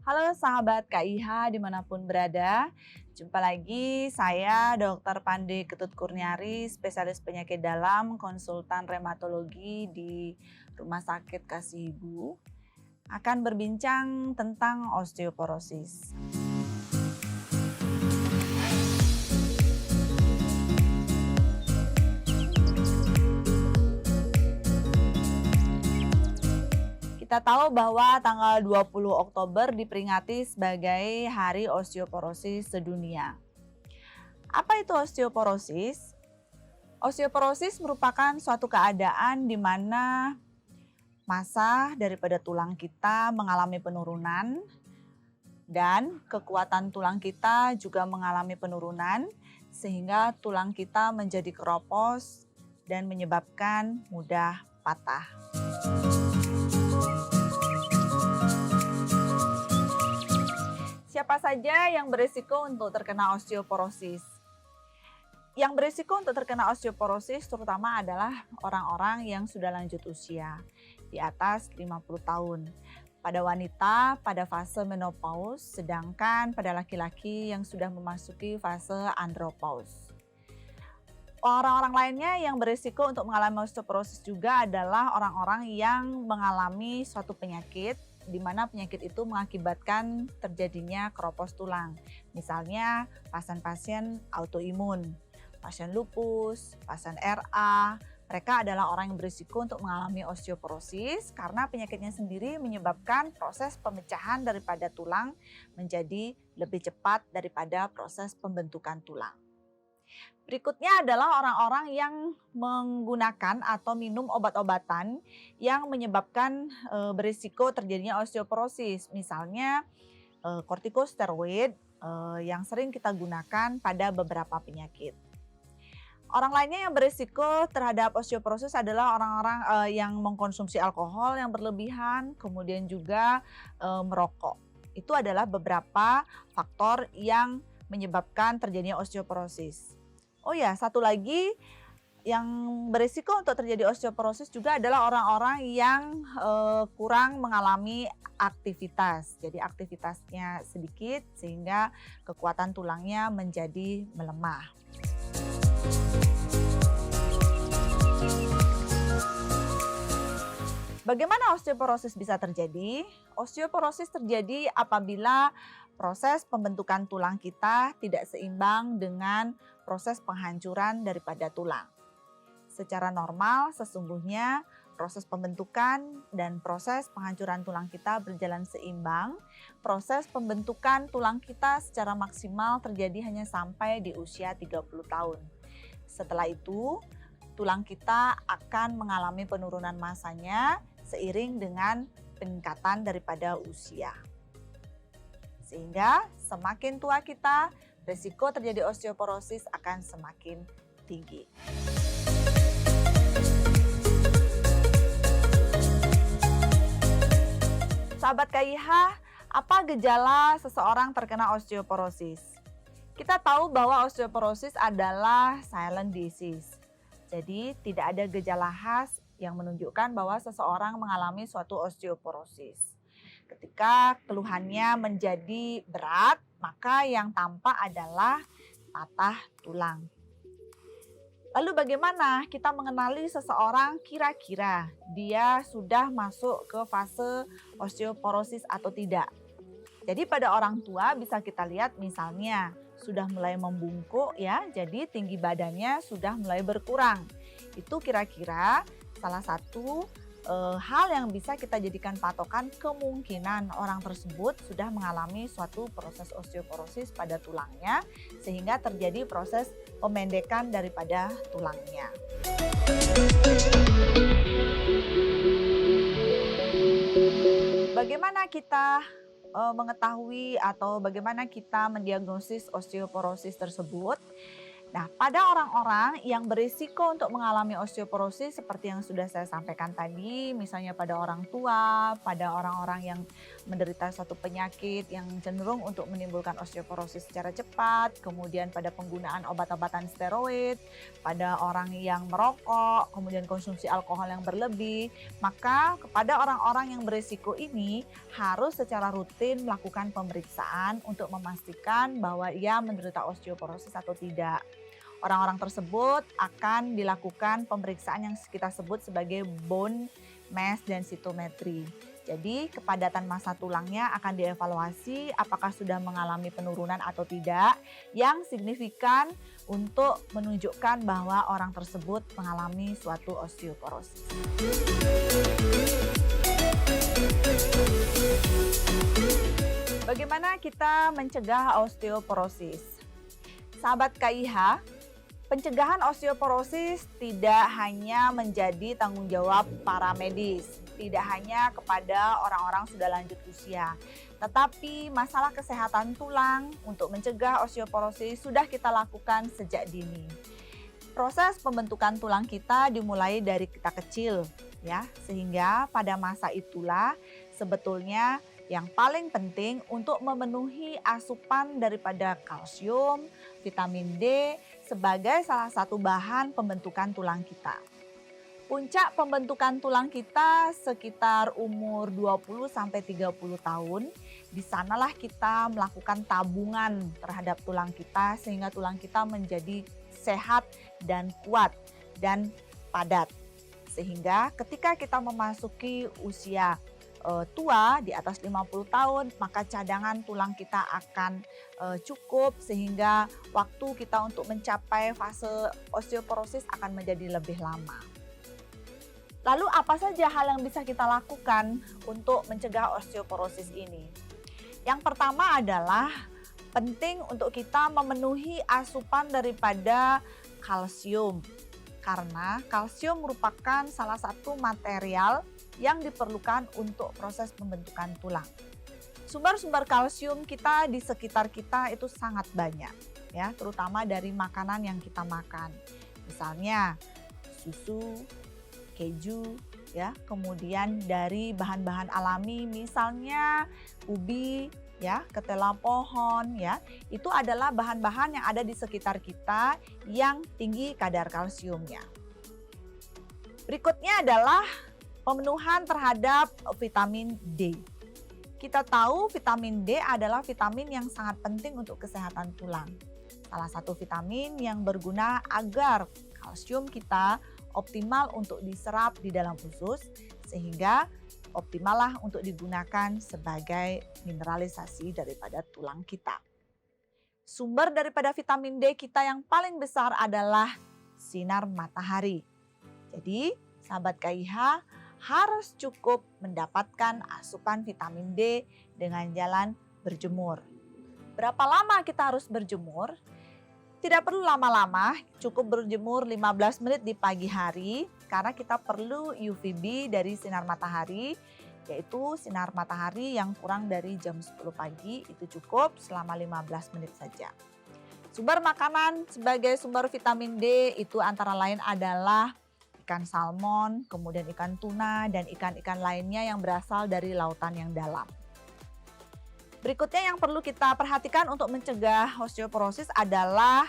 Halo sahabat KIH dimanapun berada, jumpa lagi saya Dr. Pandi Ketut Kurniari, spesialis penyakit dalam, konsultan reumatologi di Rumah Sakit Kasih Ibu, akan berbincang tentang osteoporosis. Kita tahu bahwa tanggal 20 Oktober diperingati sebagai Hari Osteoporosis Sedunia. Apa itu osteoporosis? Osteoporosis merupakan suatu keadaan di mana massa daripada tulang kita mengalami penurunan dan kekuatan tulang kita juga mengalami penurunan sehingga tulang kita menjadi keropos dan menyebabkan mudah patah. Siapa saja yang berisiko untuk terkena osteoporosis? Yang berisiko untuk terkena osteoporosis terutama adalah orang-orang yang sudah lanjut usia, di atas 50 tahun. Pada wanita pada fase menopause, sedangkan pada laki-laki yang sudah memasuki fase andropause. Orang-orang lainnya yang berisiko untuk mengalami osteoporosis juga adalah orang-orang yang mengalami suatu penyakit di mana penyakit itu mengakibatkan terjadinya keropos tulang. Misalnya pasien-pasien autoimun, pasien lupus, pasien RA, mereka adalah orang yang berisiko untuk mengalami osteoporosis karena penyakitnya sendiri menyebabkan proses pemecahan daripada tulang menjadi lebih cepat daripada proses pembentukan tulang. Berikutnya adalah orang-orang yang menggunakan atau minum obat-obatan yang menyebabkan berisiko terjadinya osteoporosis. Misalnya kortikosteroid yang sering kita gunakan pada beberapa penyakit. Orang lainnya yang berisiko terhadap osteoporosis adalah orang-orang yang mengkonsumsi alkohol yang berlebihan, kemudian juga merokok. Itu adalah beberapa faktor yang menyebabkan terjadinya osteoporosis. Oh ya, satu lagi yang berisiko untuk terjadi osteoporosis juga adalah orang-orang yang kurang mengalami aktivitas. Jadi aktivitasnya sedikit sehingga kekuatan tulangnya menjadi melemah. Bagaimana osteoporosis bisa terjadi? Osteoporosis terjadi apabila proses pembentukan tulang kita tidak seimbang dengan proses penghancuran daripada tulang. Secara normal, sesungguhnya proses pembentukan dan proses penghancuran tulang kita berjalan seimbang. Proses pembentukan tulang kita secara maksimal terjadi hanya sampai di usia 30 tahun. Setelah itu, tulang kita akan mengalami penurunan massanya seiring dengan peningkatan daripada usia. Sehingga semakin tua kita, risiko terjadi osteoporosis akan semakin tinggi. Sahabat KIH, apa gejala seseorang terkena osteoporosis? Kita tahu bahwa osteoporosis adalah silent disease. Jadi tidak ada gejala khas yang menunjukkan bahwa seseorang mengalami suatu osteoporosis. Ketika keluhannya menjadi berat, maka yang tampak adalah patah tulang. Lalu bagaimana kita mengenali seseorang kira-kira dia sudah masuk ke fase osteoporosis atau tidak? Jadi pada orang tua bisa kita lihat misalnya sudah mulai membungkuk ya, jadi tinggi badannya sudah mulai berkurang. Itu kira-kira salah satu hal yang bisa kita jadikan patokan kemungkinan orang tersebut sudah mengalami suatu proses osteoporosis pada tulangnya sehingga terjadi proses pemendekan daripada tulangnya. Bagaimana kita mengetahui atau bagaimana kita mendiagnosis osteoporosis tersebut? Nah, pada orang-orang yang berisiko untuk mengalami osteoporosis seperti yang sudah saya sampaikan tadi, misalnya pada orang tua, pada orang-orang yang menderita suatu penyakit yang cenderung untuk menimbulkan osteoporosis secara cepat, kemudian pada penggunaan obat-obatan steroid, pada orang yang merokok, kemudian konsumsi alkohol yang berlebih, maka kepada orang-orang yang berisiko ini harus secara rutin melakukan pemeriksaan untuk memastikan bahwa ia menderita osteoporosis atau tidak. Orang-orang tersebut akan dilakukan pemeriksaan yang kita sebut sebagai bone mass densitometry. Jadi kepadatan massa tulangnya akan dievaluasi apakah sudah mengalami penurunan atau tidak yang signifikan untuk menunjukkan bahwa orang tersebut mengalami suatu osteoporosis. Bagaimana kita mencegah osteoporosis? Sahabat KIH, pencegahan osteoporosis tidak hanya menjadi tanggung jawab para medis, tidak hanya kepada orang-orang sudah lanjut usia, tetapi masalah kesehatan tulang untuk mencegah osteoporosis sudah kita lakukan sejak dini. Proses pembentukan tulang kita dimulai dari kita kecil, ya, sehingga pada masa itulah sebetulnya yang paling penting untuk memenuhi asupan daripada kalsium, vitamin D sebagai salah satu bahan pembentukan tulang kita. Puncak pembentukan tulang kita sekitar umur 20-30 tahun. Di sanalah kita melakukan tabungan terhadap tulang kita sehingga tulang kita menjadi sehat dan kuat dan padat. Sehingga ketika kita memasuki usia tua di atas 50 tahun, maka cadangan tulang kita akan cukup sehingga waktu kita untuk mencapai fase osteoporosis akan menjadi lebih lama. Lalu apa saja hal yang bisa kita lakukan untuk mencegah osteoporosis ini? Yang pertama adalah penting untuk kita memenuhi asupan daripada kalsium. Karena kalsium merupakan salah satu material yang diperlukan untuk proses pembentukan tulang. Sumber-sumber kalsium kita di sekitar kita itu sangat banyak, ya, terutama dari makanan yang kita makan. Misalnya susu, keju, ya, kemudian dari bahan-bahan alami misalnya ubi, ya, ketela pohon, ya. Itu adalah bahan-bahan yang ada di sekitar kita yang tinggi kadar kalsiumnya. Berikutnya adalah pemenuhan terhadap vitamin D. Kita tahu vitamin D adalah vitamin yang sangat penting untuk kesehatan tulang. Salah satu vitamin yang berguna agar kalsium kita optimal untuk diserap di dalam usus sehingga optimallah untuk digunakan sebagai mineralisasi daripada tulang kita. Sumber daripada vitamin D kita yang paling besar adalah sinar matahari. Jadi, sahabat KIH harus cukup mendapatkan asupan vitamin D dengan jalan berjemur. Berapa lama kita harus berjemur? Tidak perlu lama-lama, cukup berjemur 15 menit di pagi hari karena kita perlu UVB dari sinar matahari, yaitu sinar matahari yang kurang dari jam 10 pagi itu cukup selama 15 menit saja. Sumber makanan sebagai sumber vitamin D itu antara lain adalah ikan salmon, kemudian ikan tuna, dan ikan-ikan lainnya yang berasal dari lautan yang dalam. Berikutnya yang perlu kita perhatikan untuk mencegah osteoporosis adalah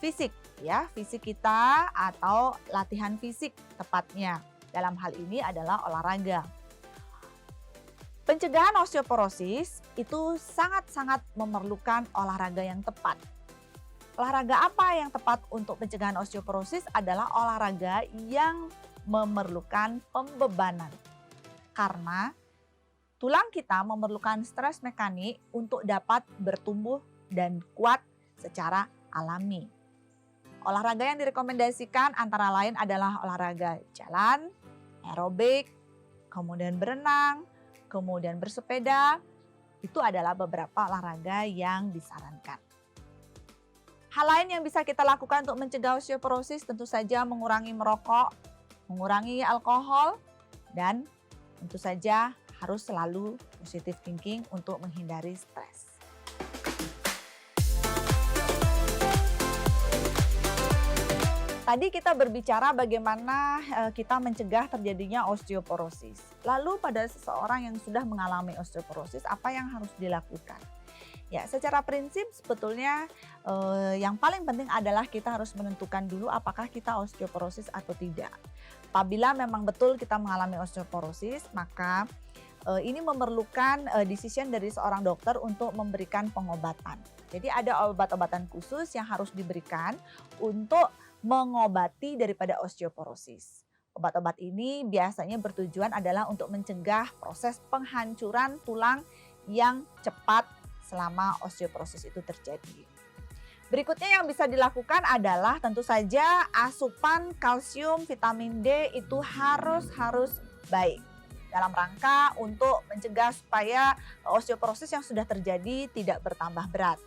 fisik, ya, fisik kita atau latihan fisik tepatnya. Dalam hal ini adalah olahraga. Pencegahan osteoporosis itu sangat-sangat memerlukan olahraga yang tepat. Olahraga apa yang tepat untuk pencegahan osteoporosis adalah olahraga yang memerlukan pembebanan. Karena tulang kita memerlukan stres mekanik untuk dapat bertumbuh dan kuat secara alami. Olahraga yang direkomendasikan antara lain adalah olahraga jalan, aerobik, kemudian berenang, kemudian bersepeda. Itu adalah beberapa olahraga yang disarankan. Hal lain yang bisa kita lakukan untuk mencegah osteoporosis tentu saja mengurangi merokok, mengurangi alkohol, dan tentu saja harus selalu positive thinking untuk menghindari stres. Tadi kita berbicara bagaimana kita mencegah terjadinya osteoporosis. Lalu pada seseorang yang sudah mengalami osteoporosis, apa yang harus dilakukan? Ya, secara prinsip sebetulnya yang paling penting adalah kita harus menentukan dulu apakah kita osteoporosis atau tidak. Apabila memang betul kita mengalami osteoporosis, maka ini memerlukan decision dari seorang dokter untuk memberikan pengobatan. Jadi ada obat-obatan khusus yang harus diberikan untuk mengobati daripada osteoporosis. Obat-obat ini biasanya bertujuan adalah untuk mencegah proses penghancuran tulang yang cepat selama osteoporosis itu terjadi. Berikutnya yang bisa dilakukan adalah tentu saja asupan kalsium, vitamin D itu harus baik dalam rangka untuk mencegah supaya osteoporosis yang sudah terjadi tidak bertambah berat.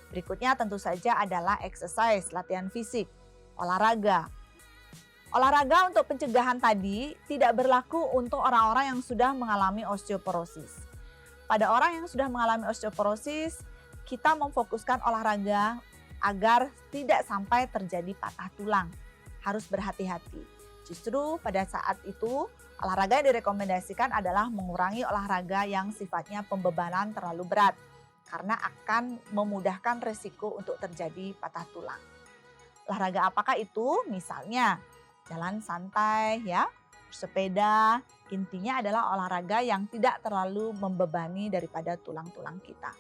Berikutnya tentu saja adalah exercise, latihan fisik, olahraga. Olahraga untuk pencegahan tadi tidak berlaku untuk orang-orang yang sudah mengalami osteoporosis. Pada orang yang sudah mengalami osteoporosis, kita memfokuskan olahraga agar tidak sampai terjadi patah tulang. Harus berhati-hati. Justru pada saat itu, olahraga yang direkomendasikan adalah mengurangi olahraga yang sifatnya pembebanan terlalu berat, karena akan memudahkan resiko untuk terjadi patah tulang. Olahraga apakah itu? Misalnya jalan santai ya, bersepeda, intinya adalah olahraga yang tidak terlalu membebani daripada tulang-tulang kita.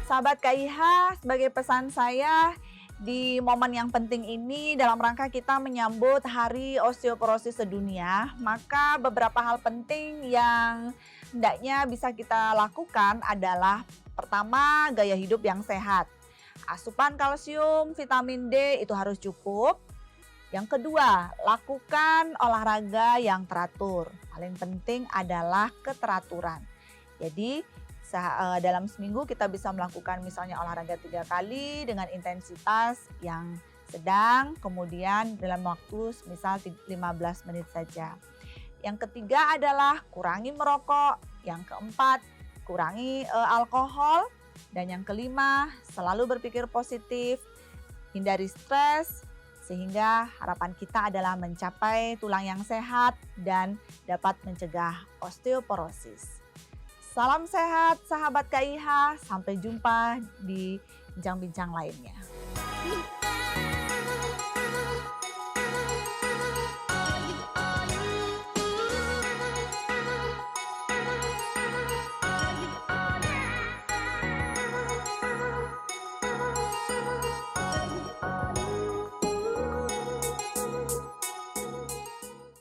Sahabat KIH, sebagai pesan saya di momen yang penting ini dalam rangka kita menyambut Hari Osteoporosis Sedunia, maka beberapa hal penting yang hendaknya bisa kita lakukan adalah pertama, gaya hidup yang sehat. Asupan kalsium, vitamin D itu harus cukup. Yang kedua, lakukan olahraga yang teratur. Paling penting adalah keteraturan. Jadi dalam seminggu kita bisa melakukan misalnya olahraga 3 kali dengan intensitas yang sedang, kemudian dalam waktu misal 15 menit saja. Yang ketiga adalah kurangi merokok. Yang keempat, kurangi alkohol. Dan yang kelima, selalu berpikir positif, hindari stres, sehingga harapan kita adalah mencapai tulang yang sehat dan dapat mencegah osteoporosis. Salam sehat sahabat KIH, sampai jumpa di bincang-bincang lainnya.